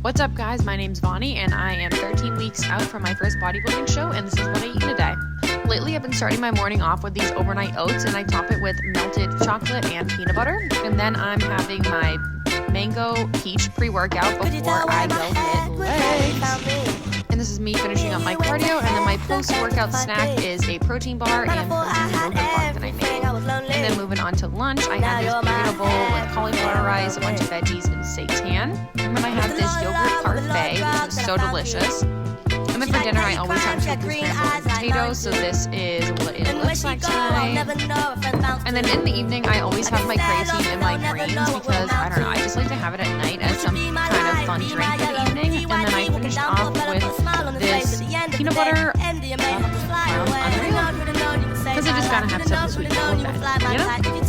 What's up, guys? My name's Vonnie, and I am 13 weeks out from my first bodybuilding show, and this is what I eat today. Lately, I've been starting my morning off with these overnight oats, and I top it with melted chocolate and peanut butter. And then I'm having my mango peach pre-workout before I go hit legs. And this is me finishing up my cardio, and then my post-workout snack is a protein bar and protein yogurt bar that I made. And then moving on to lunch, I have this burrito bowl with cauliflower rice, a bunch of veggies, and seitan. And then I have this yogurt parfait, which is so delicious. And then for dinner, I always have tofu scrambled and potatoes, so this is what it looks like tonight. And then in the evening, I always have my creatine and my greens because, I don't know, I just like to have it at night as some kind of fun drink for the evening. And then I finished off with this peanut butter unreal because I just gotta have something sweet to go with that, you know?